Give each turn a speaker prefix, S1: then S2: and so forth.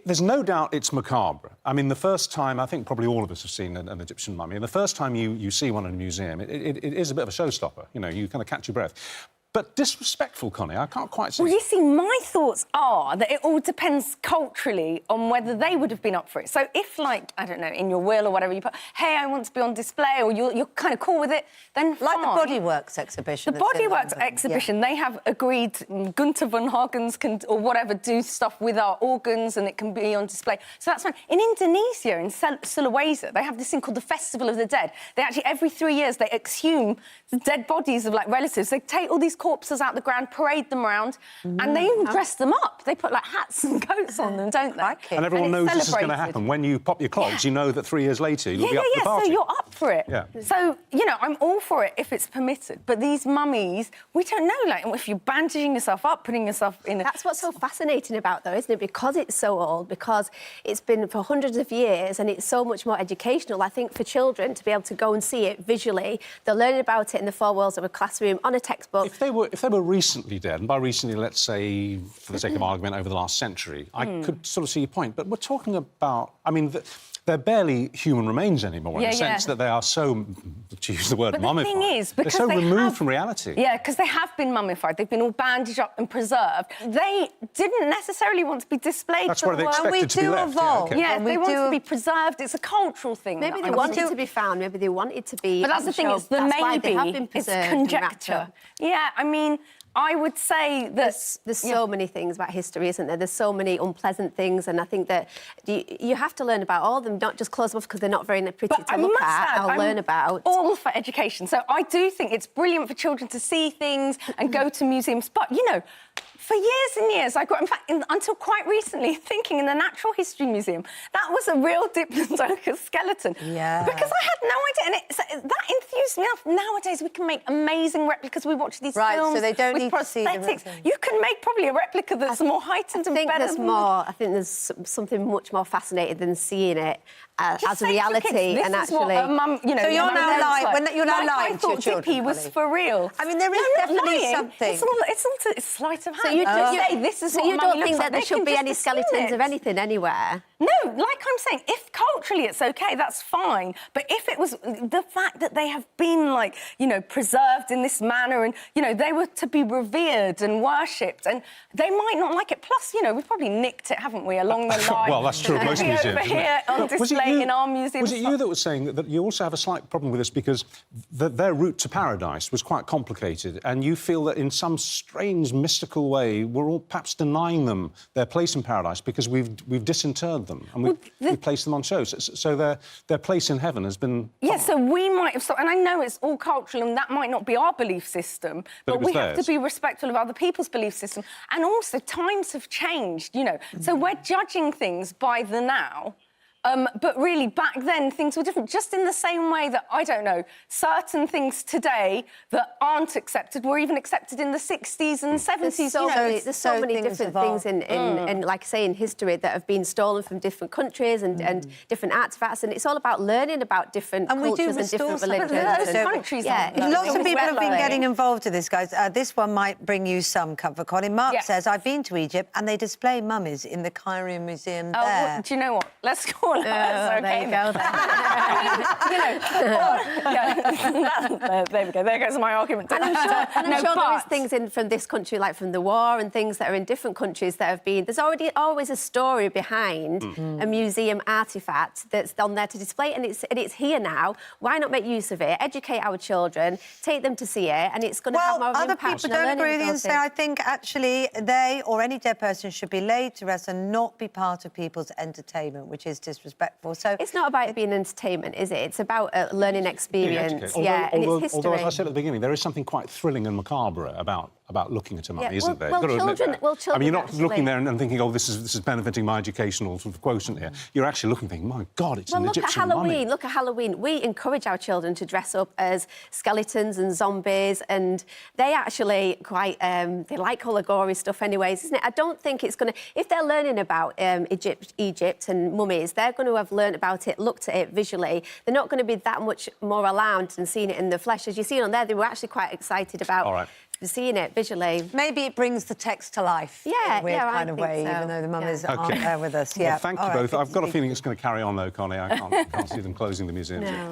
S1: There's no doubt it's macabre. I mean, the first time, I think probably all of us have seen an Egyptian mummy, and the first time you see one in a museum, it is a bit of a showstopper. You know, you kind of catch your breath. But disrespectful, Konnie, I can't quite see...
S2: Well, you see, my thoughts are that it all depends culturally on whether they would have been up for it. So if, like, I don't know, in your will or whatever, you put, hey, I want to be on display, or you're kind of cool with it, then fine.
S3: Like the Bodyworks exhibition.
S2: The Bodyworks exhibition, they have agreed Gunther von Hawkins can, or whatever, do stuff with our organs and it can be on display. So that's fine. In Indonesia, in Sulawesi, they have this thing called the Festival of the Dead. They actually, every 3 years, they exhume the dead bodies of, like, relatives. They take all these corpses out the ground, parade them around, and they even dress them up. They put, like, hats and coats on them, don't they?
S1: And everyone knows this is going to happen. When you pop your clogs, you know that 3 years later you'll be up for the party.
S2: So you're up for it.
S1: Yeah.
S2: So, you know, I'm all for it if it's permitted. But these mummies, we don't know, like, if you're bandaging yourself up, putting yourself in a...
S4: That's what's so fascinating about, though, isn't it? Because it's so old, because it's been for hundreds of years and it's so much more educational. I think for children to be able to go and see it visually, they're learning about it in the four walls of a classroom, on a textbook.
S1: If they were recently dead, and by recently, let's say, for the sake of argument, over the last century, I could sort of see your point. But we're talking about... I mean, they're barely human remains anymore, in the sense that they are so, to use the word, mummified.
S2: The thing is, because
S1: they're so removed from reality.
S2: Yeah, because they have been mummified. They've been all bandaged up and preserved. They didn't necessarily want to be displayed.
S1: That's why they expected to be left.
S2: Evolve.
S1: Yeah, okay.
S2: Yeah, they want to be preserved. It's a cultural thing.
S4: Maybe they wanted to be found. Maybe they wanted to be.
S2: But that's the thing. It's the maybe. It's conjecture. Yeah, I mean, I would say that...
S4: There's so many things about history, isn't there? There's so many unpleasant things, and I think that you have to learn about all of them, not just close them off because they're not very pretty to look at or learn about.
S2: All for education. So I do think it's brilliant for children to see things and go to museums. But, you know, for years and years, I got, in fact, until quite recently, thinking in the Natural History Museum, that was a real Diplodocus skeleton.
S3: Yeah.
S2: Because I had no idea, and that enthused me enough. Nowadays, we can make amazing replicas. We watch these films
S3: so they don't
S2: with
S3: need to see
S2: prosthetics.
S3: them.
S2: You can make probably a replica that's more heightened and better.
S4: I think there's something much more fascinating than seeing it as a reality and actually...
S2: you know,
S3: so you're now lying. You're now lying to your children.
S2: I thought Dippy was for real.
S3: I mean, there is definitely something.
S2: It's sleight of hand.
S4: So you don't think that there should be any skeletons of anything anywhere?
S2: No, like I'm saying, if culturally it's OK, that's fine. But if it was the fact that they have been, like, you know, preserved in this manner and, you know, they were to be revered and worshipped, and they might not like it. Plus, you know, we've probably nicked it, haven't we, along the line?
S1: Well, that's true of most museums,
S2: over here on display in our museum.
S1: Was it you that was saying that you also have a slight problem with this because their route to paradise was quite complicated, and you feel that in some strange, mystical way we're all perhaps denying them their place in paradise because we've disinterred them and we've placed them on shows. So their place in heaven has been...
S2: Yeah, so we might have... And I know it's all cultural and that might not be our belief system, but we have to be respectful of other people's belief system. And also, times have changed, you know. So we're judging things by the now. But really, back then, things were different, just in the same way that, I don't know, certain things today that aren't accepted were even accepted in the 60s and 70s.
S4: There's so many different things in, like I say, in history that have been stolen from different countries and different artifacts, and it's all about learning about different cultures and different religions.
S3: Lots of people have been getting involved in this, guys. This one might bring you some comfort, Konnie. Mark says, I've been to Egypt and they display mummies in the Cairo Museum there.
S2: Well, do you know what? Let's go.
S4: There you go, then.
S2: There we go. There goes my argument.
S4: And I'm sure there is things from this country, like from the war, and things that are in different countries that have been... There's always a story behind a museum artefact that's on there to display, and it's here now. Why not make use of it, educate our children, take them to see it, and it's going to have more of an impact.
S3: Other people don't agree and say, I think, actually, they or any dead person should be laid to rest and not be part of people's entertainment, which is disrespectful. So
S4: it's not about it being entertainment, is it? It's about a learning experience. And it's history.
S1: Although, as I said at the beginning, there is something quite thrilling and macabre about looking at a mummy, isn't there?
S4: Children,
S1: I mean, you're not looking there and thinking, oh, this is benefiting my educational sort of quotient here. You're actually looking, thinking, my God, it's an Egyptian mummy.
S4: Look at Halloween. We encourage our children to dress up as skeletons and zombies, and they actually quite they like all the gory stuff, anyways, isn't it? I don't think it's going to. If they're learning about Egypt and mummies, they're going to have learned about it, looked at it visually. They're not going to be that much more alarmed than seeing it in the flesh. As you see on there, they were actually quite excited about seeing it visually.
S3: Maybe it brings the text to life in a weird kind of way, even though the mummies aren't there with us.
S1: Well, thank you both. I've got a feeling it's going to carry on, though, Connie. I can't see them closing the museum.
S4: No.